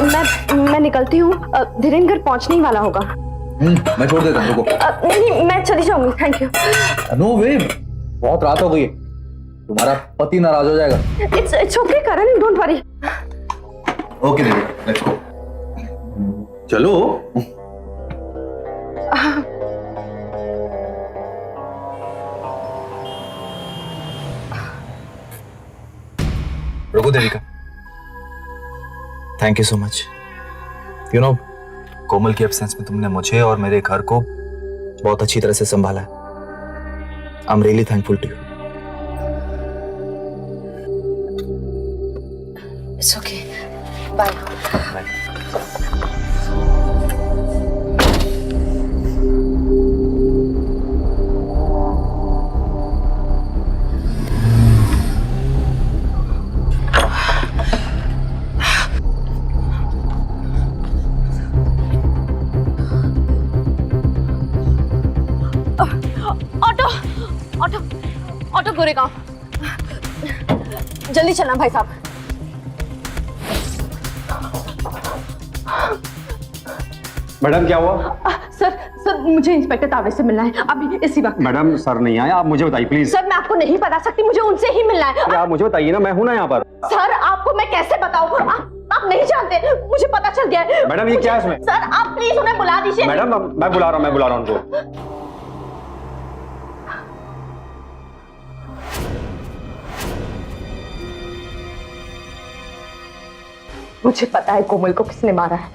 मैं निकलती हूँ, धीरेन घर पहुँचने ही वाला होगा। मैं छोड़ देता हूँ, रुको। नहीं, मैं चली जाऊंगी, थैंक यू। नो वे, बहुत रात हो गई है, तुम्हारा पति नाराज हो जाएगा। It's okay Karan, don't worry. Okay Devi, let's go. चलो। रुको Devika, thank you so much. You know, Komal की एब्सेंस में तुमने मुझे और मेरे घर को बहुत अच्छी तरह से संभाला है। I am really thankful to you. It's okay, bye. Auto auto Goregaon, जल्दी चलना भाई साहब। मैडम क्या हुआ? सर मुझे इंस्पेक्टर तावड़े से मिलना है अभी इसी वक्त। मैडम सर नहीं आए, आप मुझे बताइए प्लीज। सर मैं आपको नहीं बता सकती, मुझे उनसे ही मिलना है। आप मुझे बताइए ना, मैं हूं ना यहाँ पर। सर आपको मैं कैसे बताऊं, आप नहीं जानते, मुझे पता चल गया है। मैडम ये क्या है इसमें? सर आप प्लीज उन्हें बुला दीजिए। मैडम मैं बुला रहा हूँ उनको। मुझे पता है कोमल को किसने मारा है।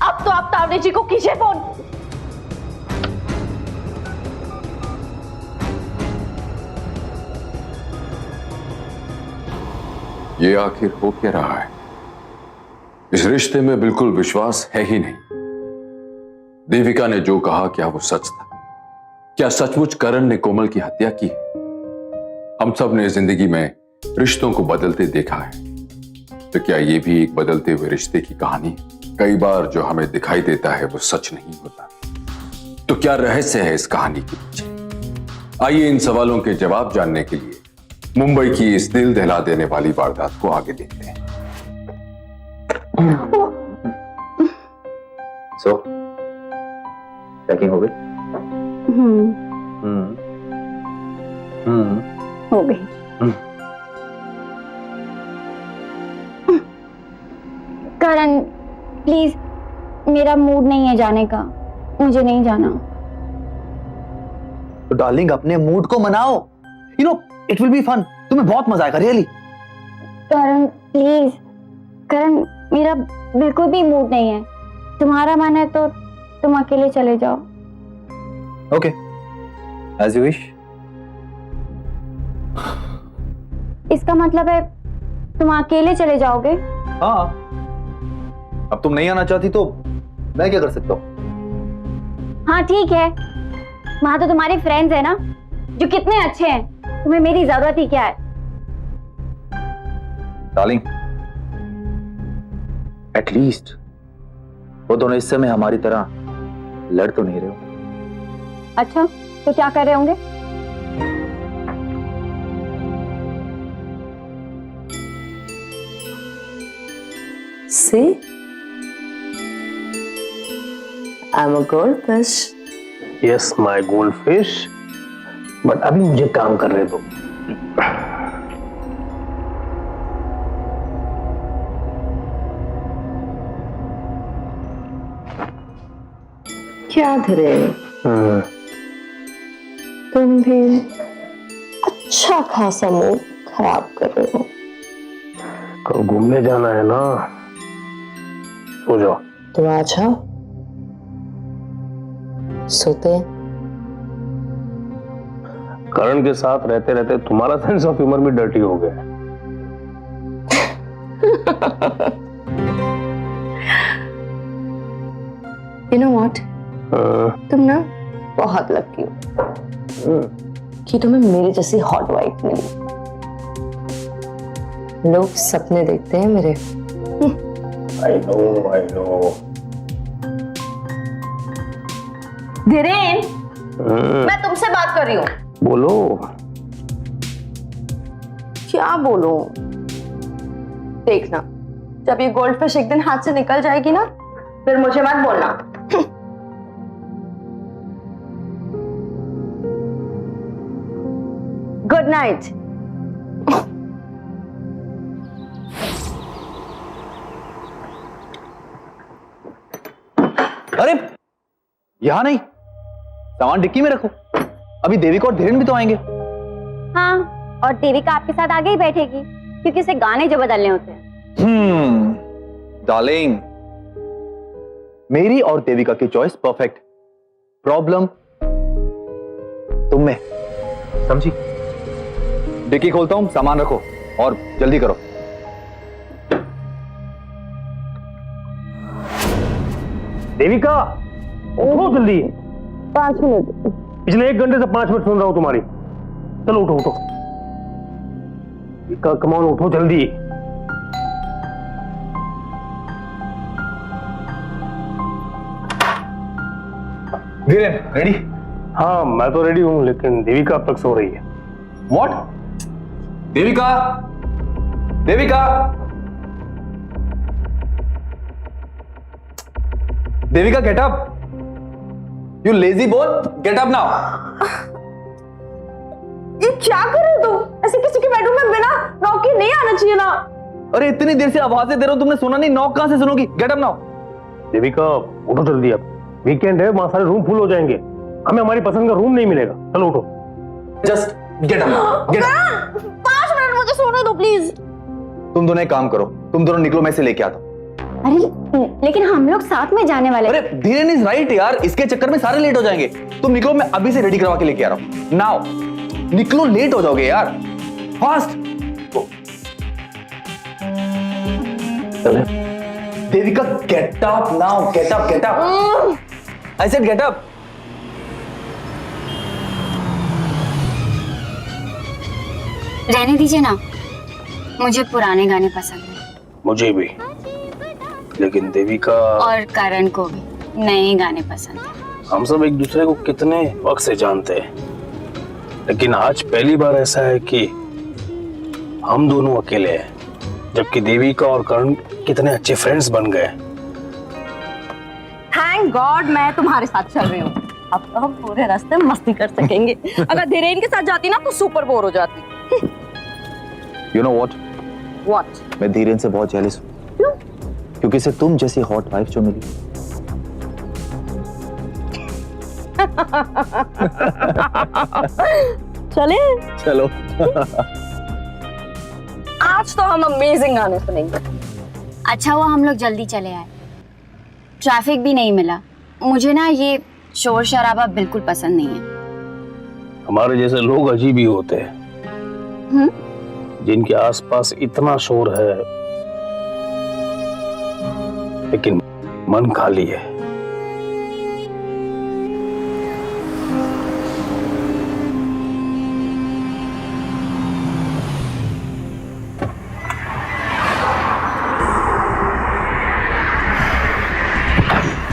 अब तो आप तावड़े जी को कीजिए फोन। ये आखिर हो क्या रहा है? इस रिश्ते में बिल्कुल विश्वास है ही नहीं। देविका ने जो कहा क्या वो सच था? क्या सचमुच करण ने कोमल की हत्या की है? हम सब ने जिंदगी में रिश्तों को बदलते देखा है, तो क्या ये भी एक बदलते हुए रिश्ते की कहानी है? कई बार जो हमें दिखाई देता है वो सच नहीं होता। तो क्या रहस्य है इस कहानी के पीछे? आइए इन सवालों के जवाब जानने के लिए मुंबई की इस दिल दहला देने वाली वारदात को आगे देखते हैं। सो पैकिंग हो गई? हो गई। करण प्लीज, मेरा मूड नहीं है जाने का, मुझे नहीं जाना। तो डार्लिंग अपने मूड को मनाओ, you know it will be fun, तुम्हें बहुत मजा आएगा रियली। करण प्लीज, करण मेरा बिल्कुल भी मूड नहीं है। तुम्हारा मन है तो तुम अकेले चले जाओ। Okay, as you wish. इसका मतलब है तुम अकेले चले जाओगे? हाँ, अब तुम नहीं आना चाहती तो मैं क्या कर सकता हूँ? हाँ ठीक है, वहां तो तुम्हारे फ्रेंड्स है ना जो कितने अच्छे हैं, तुम्हें मेरी जरूरत ही क्या है? डार्लिंग, एटलीस्ट वो दोनों इस समय हमारी तरह लड़ तो नहीं रहे हो। अच्छा, तो क्या कर रहे होंगे? See? I'm a goldfish. Yes my goldfish, but अभी मुझे काम कर रहे दो। क्या धीरेन, तुम भी अच्छा खासा मूड खराब कर रहे हो। कल घूमने जाना है ना, सो जाओ। तो आ जाओ, सोते हैं। करण के साथ रहते रहते तुम्हारा सेंस ऑफ ह्यूमर भी डर्टी हो गया है। You know what? तुम ना बहुत लकी हो कि तुम्हें मेरी जैसी हॉट वाइफ मिली। लोग सपने देखते हैं मेरे। I know. धीरेन, मैं तुमसे बात कर रही हूँ। बोलो। क्या बोलूं? देखना, जब ये गोल्ड फिश एक दिन हाथ से निकल जाएगी ना, फिर मुझे मत बोलना। Good night. अरे यहाँ नहीं, सामान डिक्की में रखो, अभी देविका और धीरेन भी तो आएंगे। हाँ, और देविका आपके साथ आगे ही बैठेगी क्योंकि उसे गाने जो बदलने होते हैं। डार्लिंग, मेरी और देविका की चॉइस परफेक्ट, प्रॉब्लम तुम में, समझी? डिक्की खोलता हूं, सामान रखो और जल्दी करो। देविका उठो जल्दी। 5 मिनट। पिछले 1 घंटे से 5 मिनट सुन रहा हूं तुम्हारी। चलो उठो उठो। देविका कम ऑन, उठो जल्दी। धीरेन रेडी? हाँ मैं तो रेडी हूं, लेकिन देविका अब तक सो रही है। What? Devika, Devika, Devika get up, you lazy boy, gate up now. ये क्या कर रहे हो तुम? ऐसे किसी के बेडरूम में बिना नॉक के नहीं आना चाहिए ना। अरे इतनी देर से आवाजें दे रहा हूं, तुमने सुना नहीं? नॉक कहां से सुनोगी? Get up now. देविका उठो जल्दी, अब वीकेंड है, वहां सारे रूम फुल हो जाएंगे, हमें हमारी पसंद का रूम नहीं मिलेगा। चलो उठो। Just get up now, get up. 5 minute मुझे सोने दो प्लीज। तुम दोनों एक काम करो, तुम दोनों निकलो, मैं इसे लेके आता हूं। अरे लेकिन हम लोग साथ में जाने वाले। अरे धीरेन इज राइट यार, इसके चक्कर में सारे लेट हो जाएंगे। तुम निकलो, मैं अभी से रेडी करवा के लेके आ रहा हूं। नाउ निकलो, लेट हो जाओगे यार, fast. Devika gate up now, get up, get up, I said get up. रहने दीजिए ना, मुझे पुराने गाने पसंद हैं। मुझे भी, लेकिन देविका और करण को भी नए गाने पसंद हैं। हम सब एक दूसरे को कितने वक्त से जानते हैं, लेकिन आज पहली बार ऐसा है कि हम दोनों अकेले हैं, जबकि देविका और करण कितने अच्छे फ्रेंड्स बन गए। थैंक गॉड मैं तुम्हारे साथ चल रही हूँ। अब तो हम पूरे रास्ते मस्ती कर सकेंगे। अगर धीरेन के साथ जाती ना तो सुपर बोर हो जाती। You know what? व्हाट? मैं धीरेन से बहुत जेलस हूँ। क्यों? क्योंकि इसे तुम जैसी हॉट वाइफ जो मिली। चले? चलो। आज तो हम अमेजिंग गाने सुनेंगे। अच्छा हुआ हम लोग जल्दी चले आए, ट्रैफिक भी नहीं मिला। मुझे ना ये शोर शराबा बिल्कुल पसंद नहीं है। हमारे जैसे लोग अजीब ही होते हैं, जिनके आसपास इतना शोर है लेकिन मन खाली है।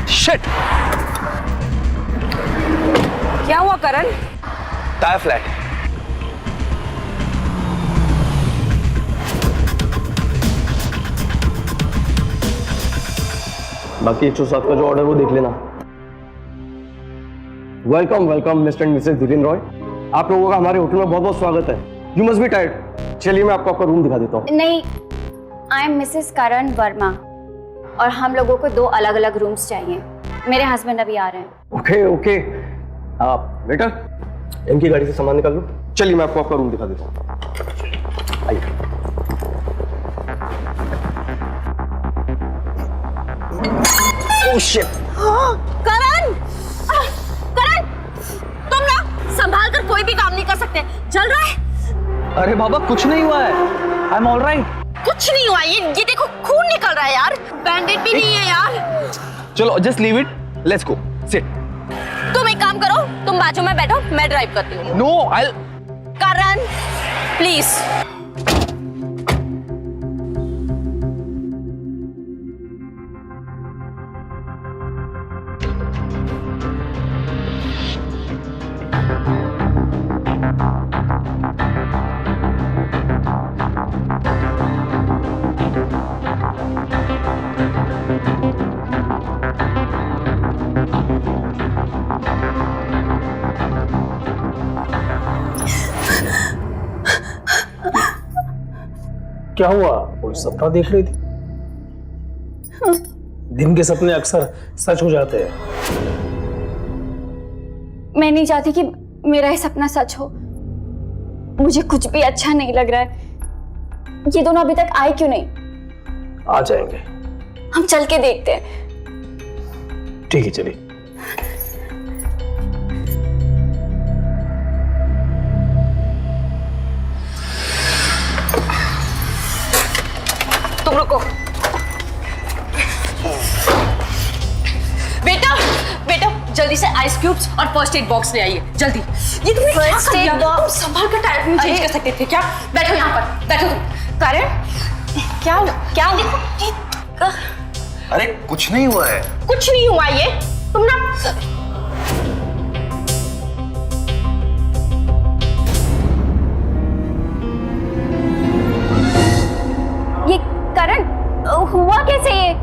शिट! क्या हुआ करण? Tyre flat. बाकी 107 का जो ऑर्डर वो देख लेना। Welcome welcome mister and Mrs Dhiren Roy, आप लोगों का हमारे होटल में बहुत बहुत स्वागत है। You must be tired. चलिए मैं आपको आपका रूम दिखा देता हूँ। नहीं, आई एम मिसेस करण वर्मा और हम लोगों को 2 अलग अलग रूम्स चाहिए। मेरे हस्बैंड अभी आ रहे हैं। ओके ओके, आप बेटा इनकी गाड़ी से सामान निकाल लो। चलिए मैं आपको आपका रूम दिखा देता हूँ, आइए। Oh shit! करण! करण! तुम ना संभाल कर कोई भी काम नहीं कर सकते। जल रहा है? अरे बाबा कुछ नहीं हुआ है, आई एम ऑलराइट। कुछ नहीं हुआ। ये देखो खून निकल रहा है यार। बैंडेड भी नहीं है यार। चलो just leave it, let's go, sit. तुम एक काम करो, तुम बाजू में बैठो, मैं ड्राइव करती हूँ। No I. करण प्लीज। क्या हुआ? कोई सपना देख रही थी? दिन के सपने अक्सर सच हो जाते हैं। मैं नहीं चाहती कि मेरा ये सपना सच हो। मुझे कुछ भी अच्छा नहीं लग रहा है। ये दोनों अभी तक आए क्यों नहीं? आ जाएंगे। हम चल के देखते हैं। ठीक है, चलिए। तुम रुको। बेटा बेटा जल्दी से आइस क्यूब्स और फर्स्ट एड बॉक्स ले आइए जल्दी। ये तुमने क्या First कर aid दिया? box? तुम संभाल कर टायर नहीं चेंज कर सकते थे क्या? बैठो यहाँ पर, बैठो तुम। करण क्या क्या देखो अरे कुछ नहीं हुआ है। कुछ नहीं हुआ ये। तुम ना ये करण हुआ कैसे ये?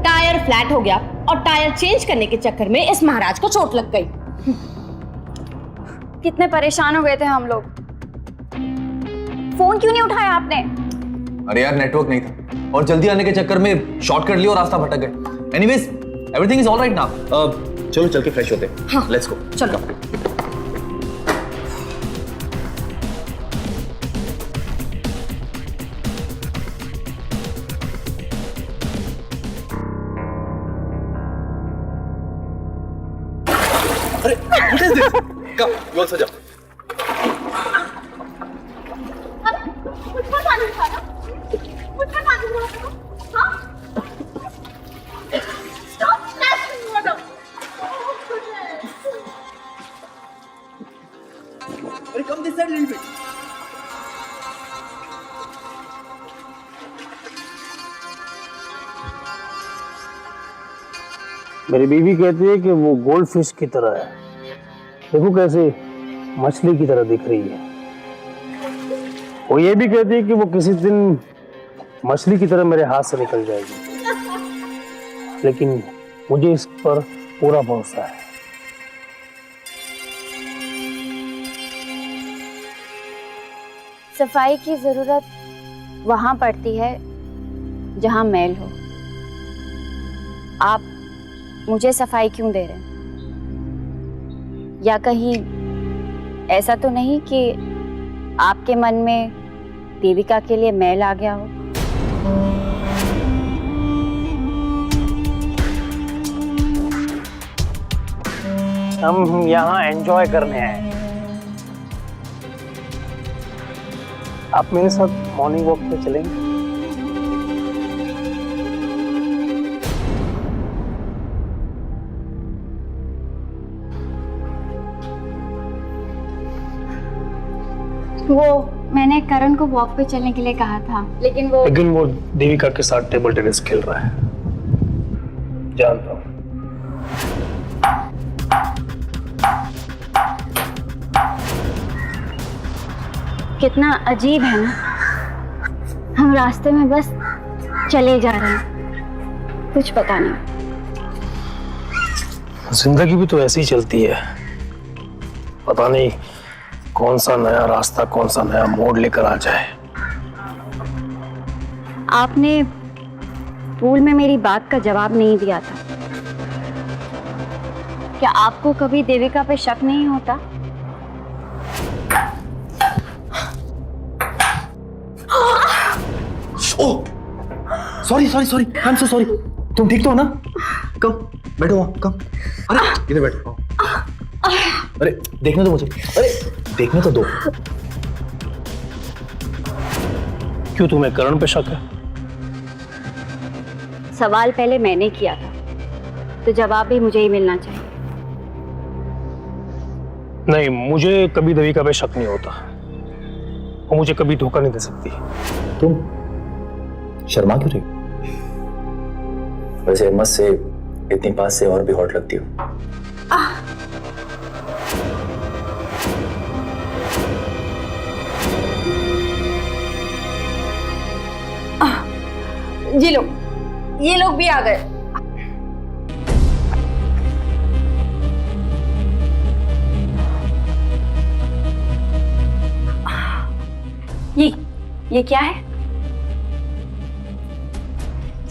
टायर फ्लैट हो गया और टायर चेंज करने के चक्कर में इस महाराज को चोट लग गई। कितने परेशान हो गए थे हम लोग। फोन क्यों नहीं उठाया आपने? अरे यार नेटवर्क नहीं था और जल्दी आने के चक्कर में शॉर्टकट लिया और रास्ता भटक गए। Anyways everything is all right now. चलो चल के फ्रेश होते हैं। हाँ। Let's go. चलो। अरे what is this? Come, you also jump. Hey, come this side a little bit. मेरी बीवी कहती है कि वो गोल्ड फिश की तरह है। देखो कैसे मछली की तरह दिख रही है। वो ये भी कहती है कि वो किसी दिन मछली की तरह मेरे हाथ से निकल जाएगी, लेकिन मुझे इस पर पूरा भरोसा है। सफाई की जरूरत वहां पड़ती है जहां मैल हो। आप मुझे सफाई क्यों दे रहे हैं? या कहीं ऐसा तो नहीं कि आपके मन में देविका के लिए मैल आ गया हो? हम यहाँ एंजॉय करने आए हैं। आप मेरे साथ मॉर्निंग वॉक पे चलेंगे? वो मैंने करण को वॉक पे चलने के लिए कहा था, लेकिन वो देविका के साथ टेबल टेनिस खेल रहा है, जानता हूँ। कितना अजीब है ना, हम रास्ते में बस चले जा रहे हैं, कुछ पता नहीं। जिंदगी भी तो ऐसी ही चलती है, पता नहीं कौन सा नया रास्ता, कौन सा नया मोड़ लेकर आ जाए। आपने पूल में मेरी बात का जवाब नहीं दिया था। क्या आपको कभी देविका पे शक नहीं होता? Oh sorry sorry sorry I am so sorry. तुम ठीक तो हो ना? कम बैठो वहां, कम। अरे इधर बैठो। अरे देखने दो मुझे, अरे देखने तो दो। क्यों, तुम्हें करण पे शक है? सवाल पहले मैंने किया था, तो जवाब भी मुझे ही मिलना चाहिए। नहीं, मुझे कभी देविका पे शक नहीं होता। वो मुझे कभी धोखा नहीं दे सकती। तुम शर्मा क्यों रही? वैसे हिम्मत से इतनी पास से और भी हॉट लगती हो। ये लो, ये लोग भी आ गए। ये क्या है?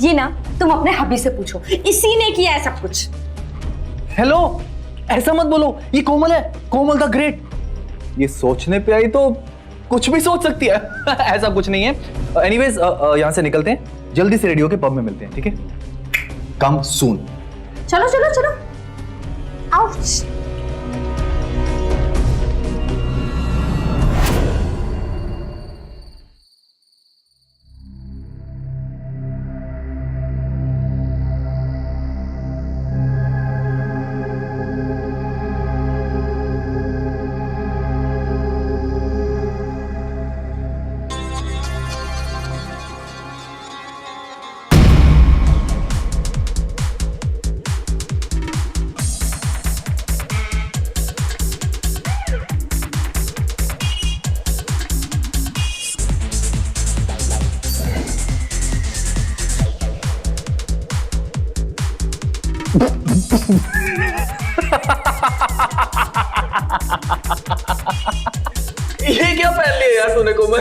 ये ना तुम अपने हबी से पूछो, इसी ने किया है सब कुछ। हेलो, ऐसा मत बोलो, ये कोमल है, कोमल द ग्रेट। ये सोचने पे आई तो कुछ भी सोच सकती है। ऐसा कुछ नहीं है। एनीवेज यहां से निकलते हैं, जल्दी से रेडियो के पब में मिलते हैं, ठीक है? कम सून। चलो चलो चलो। आउच। ये क्या पहन लिया यार तूने कोमल?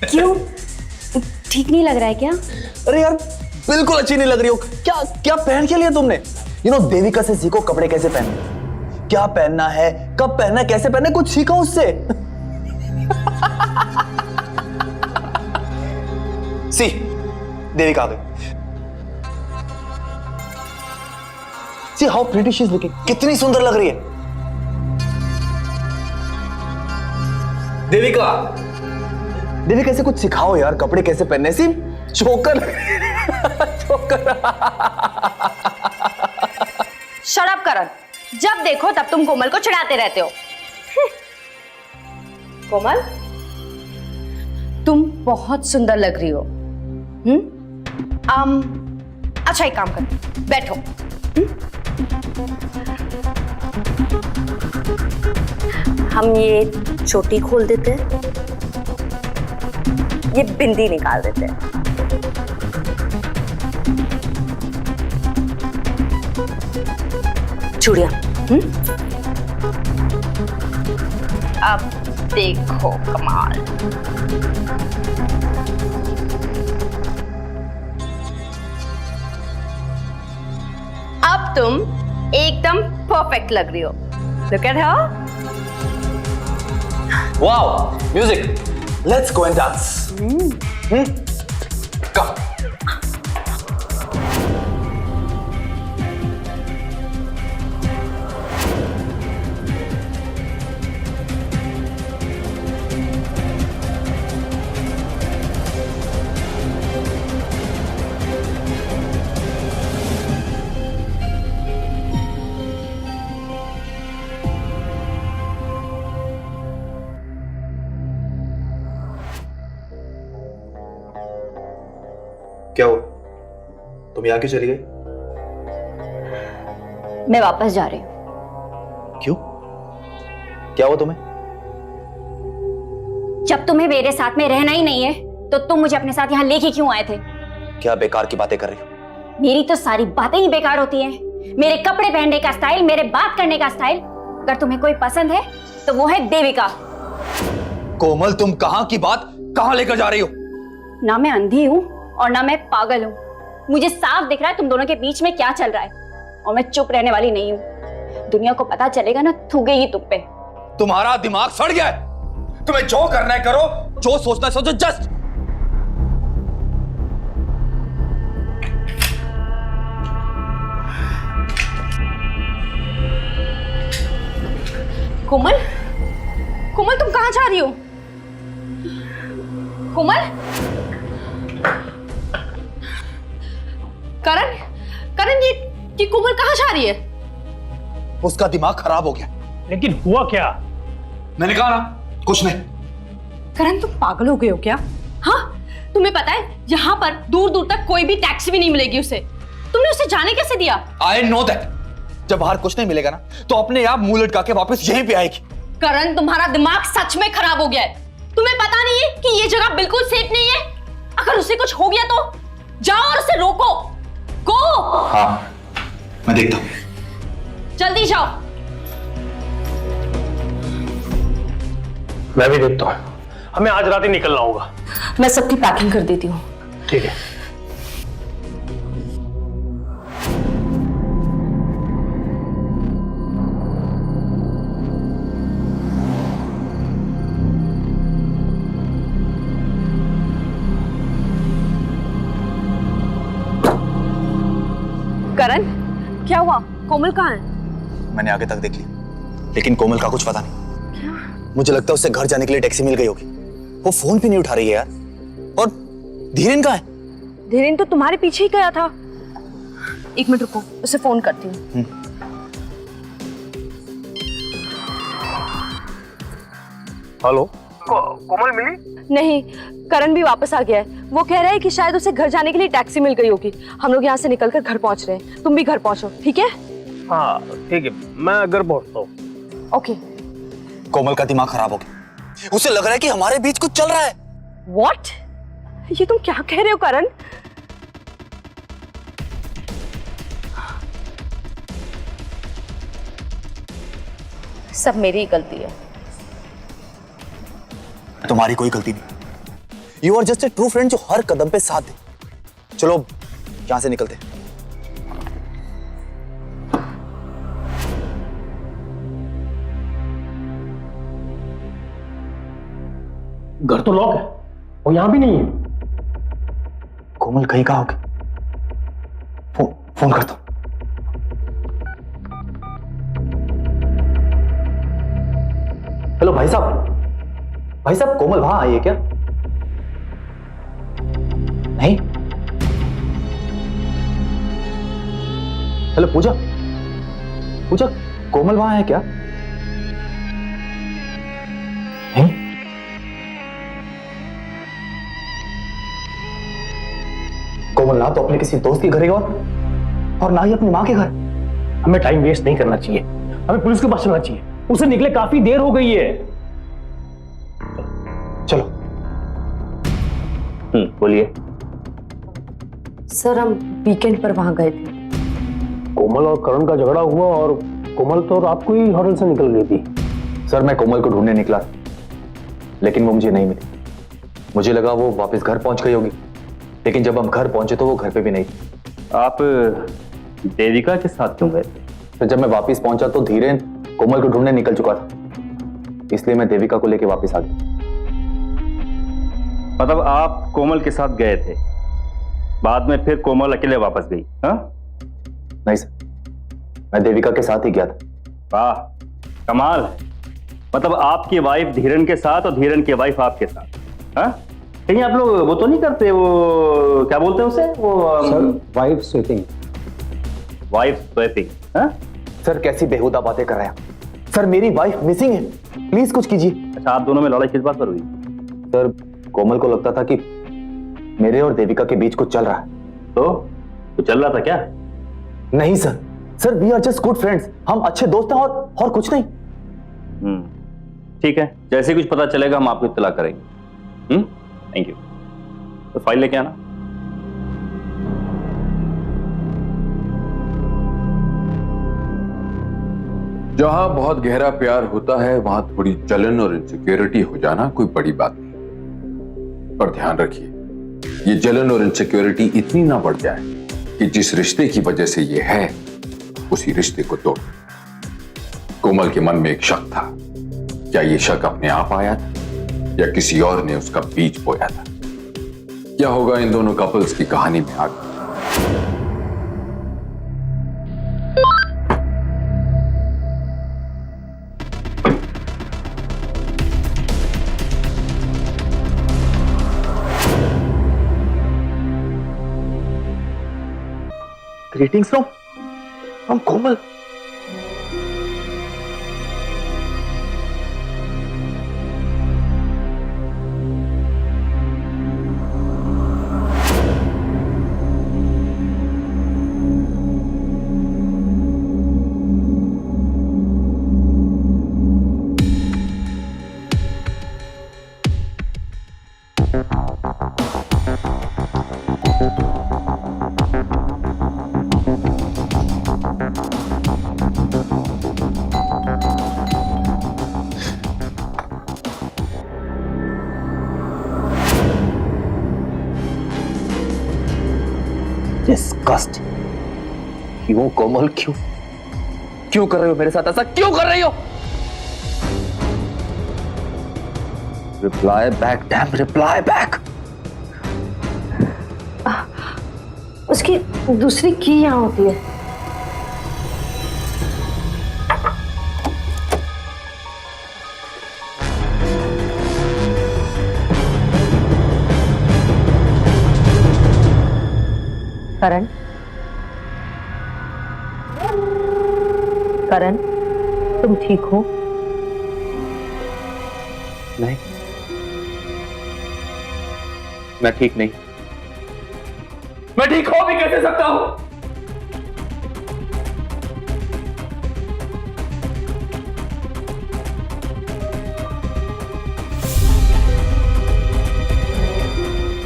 क्यों, ठीक नहीं लग रहा है क्या? अरे यार बिल्कुल अच्छी नहीं लग रही हो। क्या क्या पहन के लिया तुमने? देविका से सीखो कपड़े कैसे पहनने, क्या पहनना है, कब पहनना है, कैसे पहनना है, कुछ सीखो उससे। सी देविका आ गई। See how pretty she is looking, कितनी सुंदर लग रही है। देविका, देविका से कुछ सिखाओ यार, कपड़े कैसे पहनने। सी चोकर चोकर। शट अप करण, जब देखो तब तुम कोमल को चिढ़ाते रहते हो। कोमल, तुम बहुत सुंदर लग रही हो। अच्छा एक काम कर, बैठो। हम ये चोटी खोल देते हैं, ये बिंदी निकाल देते हैं। चूड़ियां। अब देखो कमाल। अब तुम एकदम परफेक्ट लग रही हो। Look at her. Wow, music. Let's go and dance. Come. क्या हुआ? तुम यहाँ क्यों चली गई? मैं वापस जा रही हूँ। क्यों? क्या हुआ तुम्हें? जब तुम्हें मेरे साथ में रहना ही नहीं है तो तुम मुझे अपने साथ यहाँ लेके क्यों आए थे? क्या बेकार की बातें कर रही हो? मेरी तो सारी बातें ही बेकार होती हैं। मेरे कपड़े पहनने का स्टाइल, मेरे बात करने का स्टाइल। अगर तुम्हें कोई पसंद है तो वो है देविका। कोमल, तुम कहाँ की बात कहाँ लेकर जा रही हो? ना मैं अंधी हूँ और ना मैं पागल हूँ। मुझे साफ दिख रहा है तुम दोनों के बीच में क्या चल रहा है, और मैं चुप रहने वाली नहीं हूँ। दुनिया को पता चलेगा ना, थूकेगी तुम पे। तुम्हारा दिमाग सड़ गया है। तुम्हें जो करना है करो, जो सोचना है सोचो। जस्ट कोमल, कोमल तुम कहाँ जा रही हो? कोमल, करण, करण ये कोमल कहाँ जा रही है? उसका दिमाग खराब हो गया। लेकिन हुआ क्या? मैंने कहा ना, कुछ नहीं। करण तुम पागल हो गए हो क्या? हाँ, तुम्हें पता है यहाँ पर दूर दूर तक कोई भी टैक्सी भी नहीं मिलेगी उसे। तुमने उसे जाने कैसे दिया? I know that. जब बाहर कुछ नहीं मिलेगा ना तो अपने आप मुंह लटका के वापस यहीं पे आएगी। करण तुम्हारा दिमाग सच में खराब हो गया है। तुम्हें पता नहीं है कि ये जगह बिल्कुल सेफ नहीं है? अगर उसे कुछ हो गया तो जाओ और उसे रोको। गो। हाँ, मैं देखता हूं। जल्दी जाओ। मैं भी देखता हूँ, हमें आज रात ही निकलना होगा। मैं सबकी पैकिंग कर देती हूँ। ठीक है। करण, क्या हुआ? कोमल कहाँ है? मैंने आगे तक देख ली, लेकिन कोमल का कुछ पता नहीं। मुझे लगता है उससे घर जाने के लिए टैक्सी मिल गई होगी। वो फोन भी नहीं उठा रही है यार। और धीरेन कहाँ है? धीरेन तो तुम्हारे पीछे ही गया था। एक मिनट रुको, उसे फोन करती हूँ। हेलो, कोमल मिली? नहीं, करण भी वापस आ गया है। वो कह रहा है कि शायद उसे घर जाने के लिए टैक्सी मिल गई होगी। हम लोग यहाँ से निकलकर घर पहुँच रहे हैं। तुम भी घर पहुँचो, ठीक है? हाँ ठीक है, मैं घर पहुंचता हूँ। ओके। कोमल का दिमाग खराब हो गया। उसे लग रहा है कि हमारे बीच कुछ चल रहा है। What? ये तुम क्या कह रहे हो करण? सब मेरी ही गलती है। तुम्हारी कोई गलती नहीं। You are just a true friend जो हर कदम पे साथ दे। चलो यहां से निकलते। घर तो लॉक है, वो यहां भी नहीं है। कोमल कहीं कहाँ होगी? फोन करता हूं। हेलो भाई साहब, कोमल वहां आई है क्या? नहीं। हेलो पूजा, कोमल वहां है क्या? नहीं। कोमल ना तो अपने किसी दोस्त के घर है और ना ही अपनी माँ के घर। हमें टाइम वेस्ट नहीं करना चाहिए, हमें पुलिस के पास चलना चाहिए। उसे निकले काफी देर हो गई है। चलो। बोलिए। सर, हम वीकेंड पर वहां गए थे। कोमल और करण का झगड़ा हुआ और कोमल तो रात को ही होटल से निकल गई थी। सर, मैं कोमल को ढूंढने निकला, लेकिन वो मुझे नहीं मिली। मुझे लगा वो वापस घर पहुंच गई होगी, लेकिन जब हम घर पहुंचे तो वो घर पे भी नहीं थी। आप देविका के साथ क्यों गए थे? तो जब मैं वापस पहुंचा तो धीरेन कोमल को ढूंढने निकल चुका था, इसलिए मैं देविका को लेकर वापस आ गया। मतलब आप कोमल के साथ गए थे, बाद में फिर कोमल अकेले वापस गई? हाँ? नहीं सर, मैं देविका के साथ ही गया था। वाह, कमाल है। मतलब आपकी वाइफ धीरन के साथ और धीरन की वाइफ आपके साथ। हाँ? कहीं आप लोग वो तो नहीं करते, वो क्या बोलते हैं उसे, वो वाइफ स्वीपिंग। Wife swapping? हाँ? सर, कैसी बेहुदा बातें कर रहे हैं सर? मेरी वाइफ मिसिंग है, प्लीज कुछ कीजिए। अच्छा, आप दोनों में लड़ाई किस बात पर हुई? सर, कोमल को लगता था कि मेरे और देविका के बीच कुछ चल रहा है। तो चल रहा था क्या? नहीं sir, we are just good friends. हम अच्छे दोस्त हैं और कुछ नहीं। ठीक है, जैसे कुछ पता चलेगा हम आपको इत्तला करेंगे। Thank you. तो फाइल लेके आना। जहां बहुत गहरा प्यार होता है वहां थोड़ी जलन और इनसिक्योरिटी हो जाना कोई बड़ी बात नहीं। पर ध्यान रखिए, ये जलन और इनसिक्योरिटी इतनी ना बढ़ जाए कि जिस रिश्ते की वजह से ये है उसी रिश्ते को तोड़। कोमल के मन में एक शक था, क्या ये शक अपने आप आया था या किसी और ने उसका बीज बोया था? क्या होगा इन दोनों कपल्स की कहानी में आगे? Greetings from Komal. डिस्गस्ट। क्यों कोमल, क्यों क्यों कर रहे हो मेरे साथ ऐसा, क्यों कर रही हो? Reply back, dam reply back. उसकी दूसरी की यहाँ होती है। करण, करण, तुम ठीक हो? नहीं, मैं ठीक नहीं। मैं ठीक हो भी कैसे सकता हूं?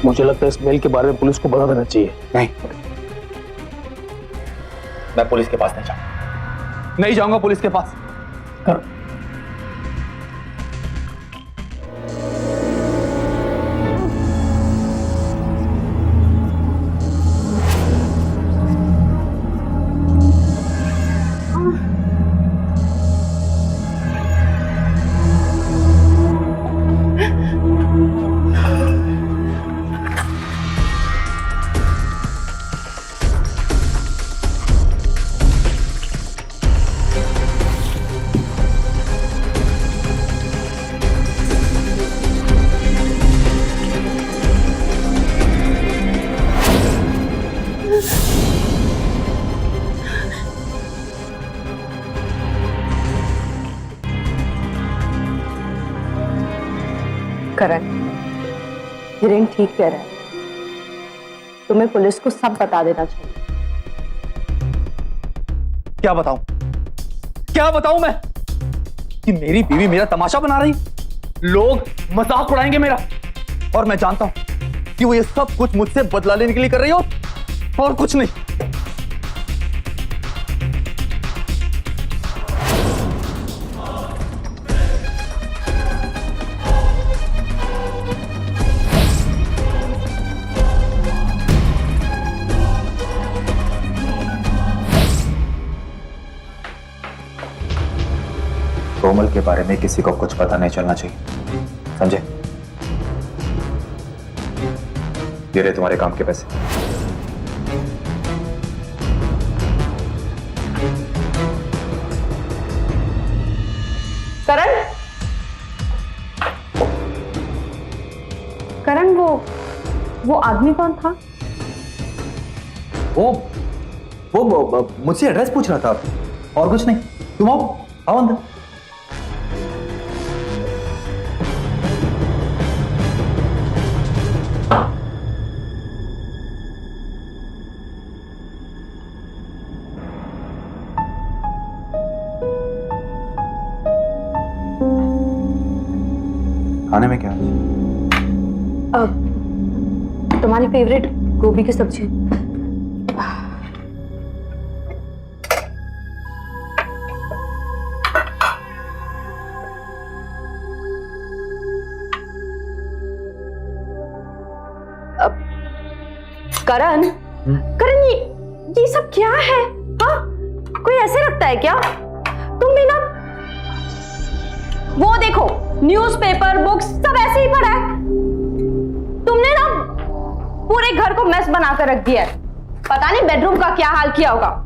मुझे लगता है इस मेल के बारे में पुलिस को बता देना चाहिए। नहीं, मैं पुलिस के पास नहीं जाऊंगा, नहीं जाऊंगा पुलिस के पास। करण, हिरेन ठीक कह रहा है, तुम्हें पुलिस को सब बता देना चाहिए। क्या बताऊं, क्या बताऊं मैं कि मेरी बीवी मेरा तमाशा बना रही, लोग मजाक उड़ाएंगे मेरा, और मैं जानता हूं कि वो ये सब कुछ मुझसे बदला लेने के लिए कर रही हो और कुछ नहीं। कोमल के बारे में किसी को कुछ पता नहीं चलना चाहिए, समझे? ये रहे तुम्हारे काम के पैसे। करण, करण, वो आदमी कौन था? वो मुझसे एड्रेस पूछ रहा था और कुछ नहीं। तुम आओ, आओ अंदर। खाने में क्या है? तुम्हारी फेवरेट गोभी की सब्जी। करण, करण, ये सब क्या है? हाँ, कोई ऐसे रखता है क्या? तुम भी ना, वो देखो न्यूज़पेपर, बुक्स सब ऐसे ही पड़ा है। तुमने ना पूरे घर को मेस बनाकर रख दिया है। पता नहीं बेडरूम का क्या हाल किया होगा।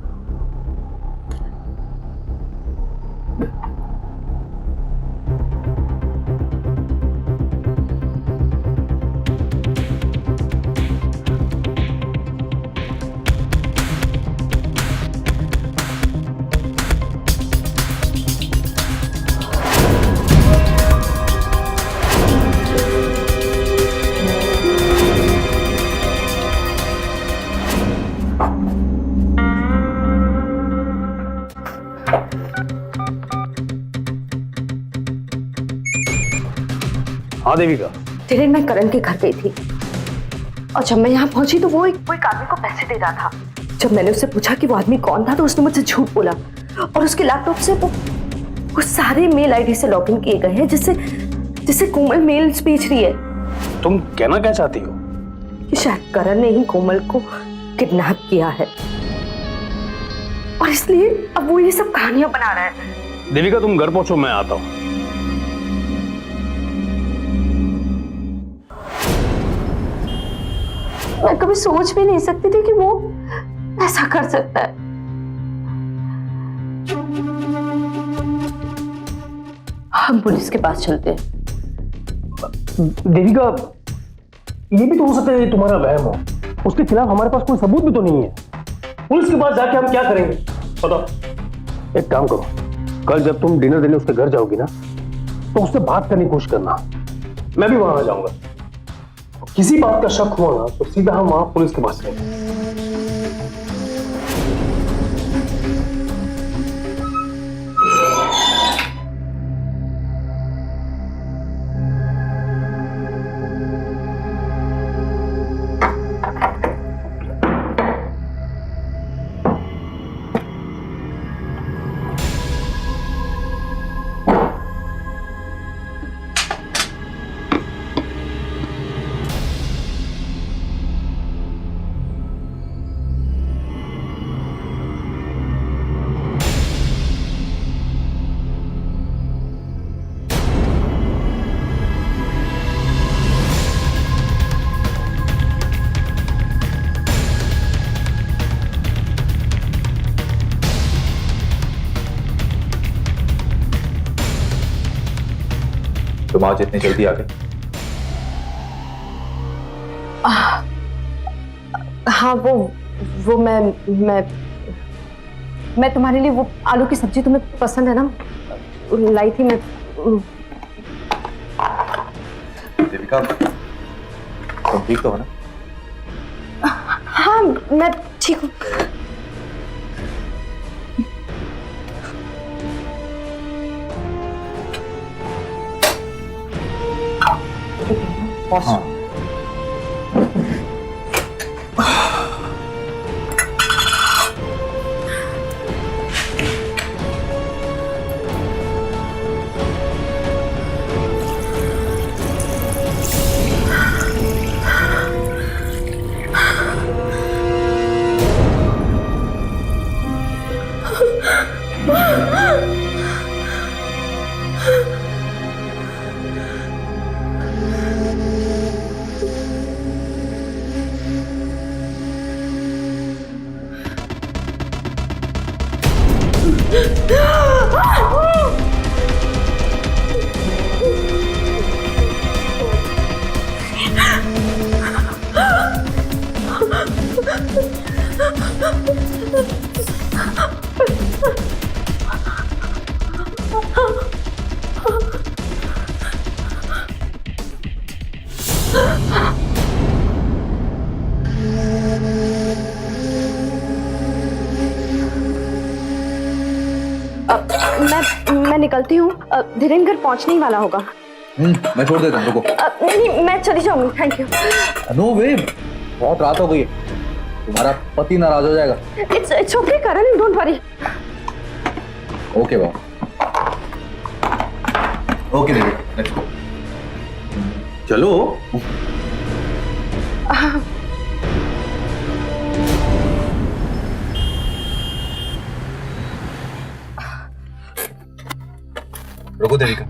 हाँ देविका। धीरेन, मैं करण के घर गई थी और जब मैं यहाँ पहुंची तो वो एक आदमी को पैसे दे रहा था। जब मैंने उससे पूछा कि वो आदमी कौन था तो उसने मुझसे झूठ बोला और उसके लैपटॉप से वो सारे मेल आईडी से लॉगिन किए गए हैं जिससे कोमल मेल्स भेज रही है। तुम कहना क्या चाहती हो? कि शायद करण ने ही कोमल को किडनैप किया है और इसलिए अब वो ये सब कहानियां बना रहा है। देविका तुम घर पहुंचो, मैं आता हूं। मैं कभी सोच भी नहीं सकती थी कि वो ऐसा कर सकता है। हम पुलिस के पास चलते हैं। देविका, ये भी तो हो सकता है तुम्हारा वहम हो। उसके खिलाफ हमारे पास कोई सबूत भी तो नहीं है। पुलिस के पास जाके हम क्या करेंगे बताओ? एक काम करो, कल जब तुम डिनर देने उसके घर जाओगी ना, तो उससे बात करने की कोशिश करना। मैं भी वहां आ जाऊंगा। किसी बात का शक हुआ ना तो सीधा हम वहां पुलिस के पास जाएंगे। तुम आज इतनी जल्दी आ गए? हाँ वो मैं तुम्हारे लिए वो आलू की सब्जी तुम्हें पसंद है ना, लाई थी मैं। देविका, तुम ठीक तो हो ना? हाँ मैं ठीक हूँ। हाँ। मैं निकलती हूँ, धीरेन घर पहुँचने ही वाला होगा। मैं छोड़ देता हूँ, रुको। नहीं मैं चली जाऊंगी, थैंक यू। नो वे, बहुत रात हो गई है, तुम्हारा पति नाराज हो जाएगा। It's okay Karan, don't worry. Okay बाबा, ओके देवी, लेट्स गो। चलो। रुको Devika,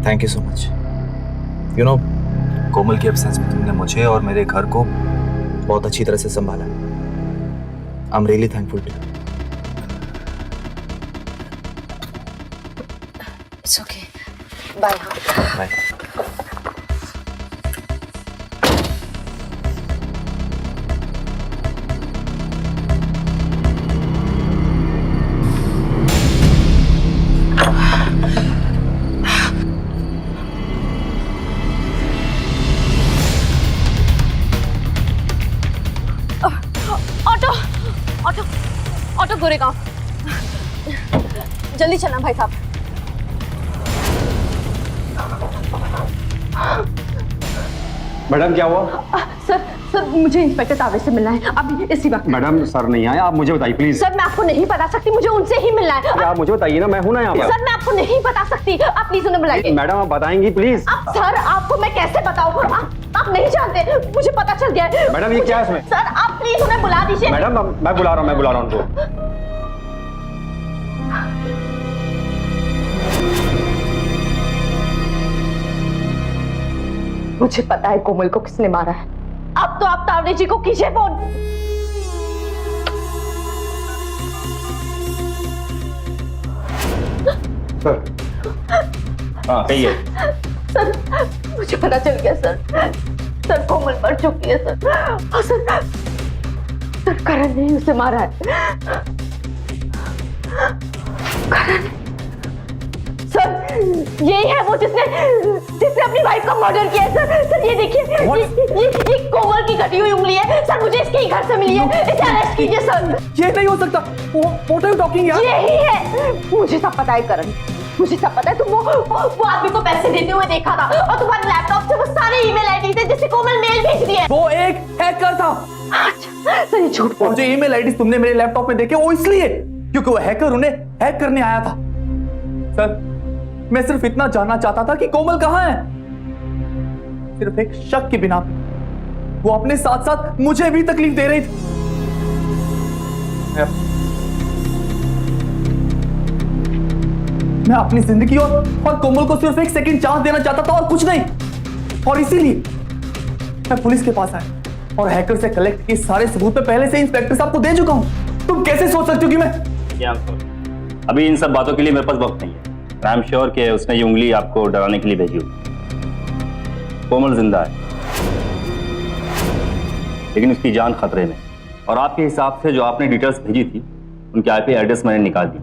thank you so much. You know, Komal की एब्सेंस में तुमने मुझे और मेरे घर को बहुत अच्छी तरह से संभाला। I am really thankful to you. It's okay, bye. Bye. Auto Goregaon, जल्दी चलना भाई साहब। मैडम क्या हुआ? सर सर मुझे इंस्पेक्टर तावे से मिलना है अभी इसी वक्त। मैडम सर नहीं आए, आप मुझे बताइए प्लीज। सर मैं आपको नहीं बता सकती, मुझे उनसे ही मिलना है। आप मुझे बताइए ना, मैं हूं ना यहाँ पर। सर मैं आपको नहीं बता सकती, आप प्लीज उन्हें बुलाइए। मैडम आप बताएंगी प्लीज। अब सर आपको मैं कैसे बताऊं, आप नहीं जानते, मुझे पता चल गया है। मैडम ये क्या है इसमें? सर आप प्लीज उन्हें बुला दीजिए। मैडम मैं बुला रहा हूँ उनको। मुझे पता है कोमल को किसने मारा है। अब तो आप तावड़े जी को कीजिए फोन। सर हाँ कहिए। सर मुझे पता चल गया सर कोमल मर चुकी है सर। और सर करण ने उसे मारा है। करण सर यही है वो जिसने अपनी वाइफ का मर्डर किया है सर ये देखिए ये कोमल की कटी हुई उंगली है सर, मुझे इसके ही घर से मिली है, इसे अरेस्ट कीजिए सर। ये नहीं हो सकता। व्हाट आर यू टॉकिंग यार? यही है, मुझे सब पता है करण, मुझे सब पता है। तुम वो आदमी को पैसे देते हुए देखा था और तुम्हारे लैपटॉप से वो सारे ईमेल आईडी थे जिससे कोमल मेल भेज रही है। वो एक हैकर था। अच्छा सर ये झूठ और जो ईमेल आईडी तुमने मेरे लैपटॉप में देखे वो इसलिए क्योंकि वो हैकर उन्हें हैक करने आया था। सर मैं सिर्फ इतना जानना चाहता था कि कोमल कहां है। सिर्फ एक शक के बिना वो अपने साथ साथ मुझे भी तकलीफ दे रही थी। मैं अपनी जिंदगी और कोमल को सिर्फ एक सेकंड चांस देना चाहता था और कुछ नहीं। और इसीलिए मैं पुलिस के पास आया और हैकर से कलेक्ट किए सारे सबूत पे पहले से इंस्पेक्टर साहब को दे चुका हूं। तुम कैसे सोच सकते हो कि मैं अभी इन सब बातों के लिए मेरे पास वक्त नहीं है। आई एम श्योर कि उसने ये उंगली आपको डराने के लिए भेजी होगी। कोमल जिंदा है लेकिन उसकी जान खतरे में, और आपके हिसाब से जो आपने डिटेल्स भेजी थी उनके आईपी एड्रेस मैंने निकाल दी।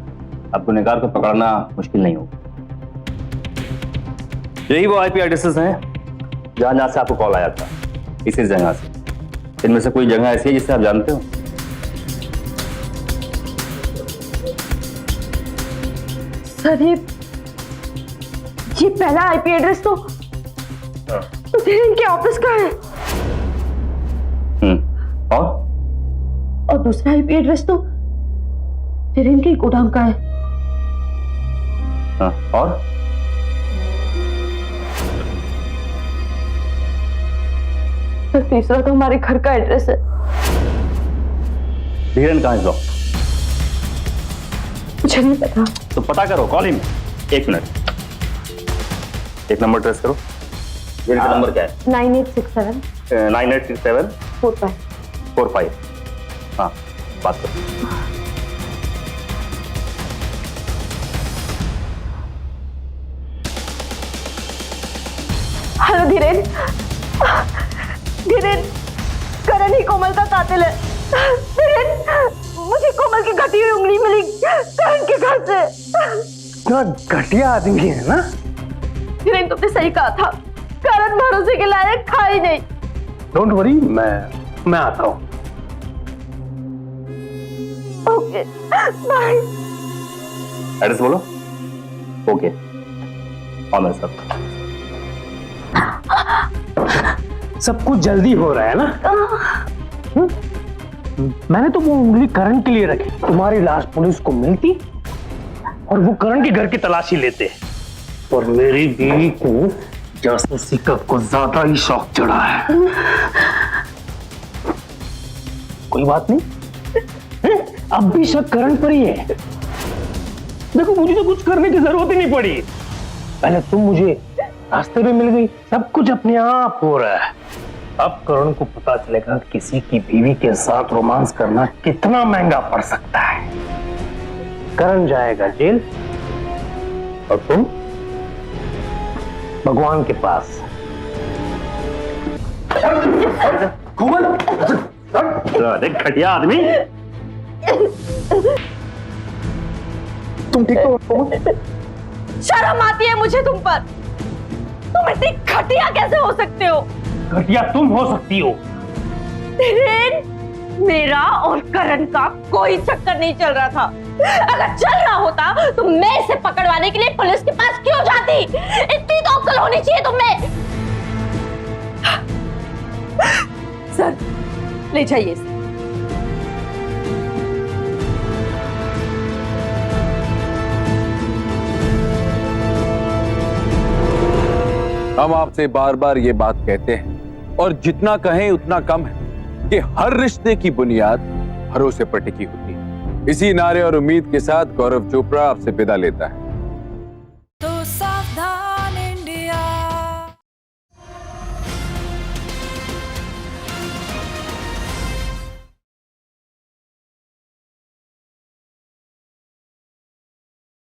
अब गुनहगार को पकड़ना मुश्किल नहीं होगा। यही वो आईपी एड्रेसेस हैं जहां से आपको कॉल आया था, इसी जगह से। इनमें से कोई जगह ऐसी है जिसे आप जानते हो? सर ये पहला आईपी एड्रेस तो इनके ऑफिस का है। और दूसरा आईपी एड्रेस तो इनके गोदाम का है। और सर तीसरा तो हमारे घर का एड्रेस है। धीरन कहाँ है? मुझे नहीं पता। तो पता करो, कॉल हिम। एक मिनट, एक नंबर ट्रेस करो। धीरन का नंबर क्या है? 9867 9867 45। हाँ बात करो। हेलो धीरेन, करण ही कोमल का कातिल है। धीरेन, मुझे कोमल की घटी हुई उंगली मिली करण के घर से। घटिया आदमी है ना। धीरेन तुमने सही कहा था, करण भरोसे के लायक था ही नहीं। डोंट वरी, मैं आता हूँ। Okay bye. एड्रेस बोलो। ओके और मेरे साथ। सब कुछ जल्दी हो रहा है ना। मैंने तो वो उंगली करण के लिए रखी, तुम्हारी लाश पुलिस को मिलती और वो करण के घर की तलाशी लेते, और मेरी बीवी को जासूसी का कुछ ज्यादा ही शौक चढ़ा है। कोई बात नहीं, अब भी शक करण पर ही है। देखो मुझे तो कुछ करने की जरूरत ही नहीं पड़ी। पहले तुम मुझे रास्ते में मिल गई, सब कुछ अपने आप हो रहा है। अब करण को पता चलेगा किसी की बीवी के साथ रोमांस करना कितना महंगा पड़ सकता है। करण जाएगा जेल और तुम भगवान के पास। देख घटिया आदमी। तुम ठीक हो? शर्म आती है मुझे तुम पर। तुम इतनी घटिया कैसे हो सकते हो? घटिया तुम हो सकती हो। मेरा और करण का कोई चक्कर नहीं चल रहा था। अगर चल रहा होता तो मैं इसे पकड़वाने के लिए पुलिस के पास क्यों जाती? इतनी तो अक्ल होनी चाहिए तुम्हें। सर, ले जाइए इसे। हम आपसे बार बार ये बात कहते हैं और जितना कहें उतना कम है कि हर रिश्ते की बुनियाद भरोसे पर टिकी होती है। इसी नारे और उम्मीद के साथ गौरव चोपड़ा आपसे विदा लेता है। तो सावधान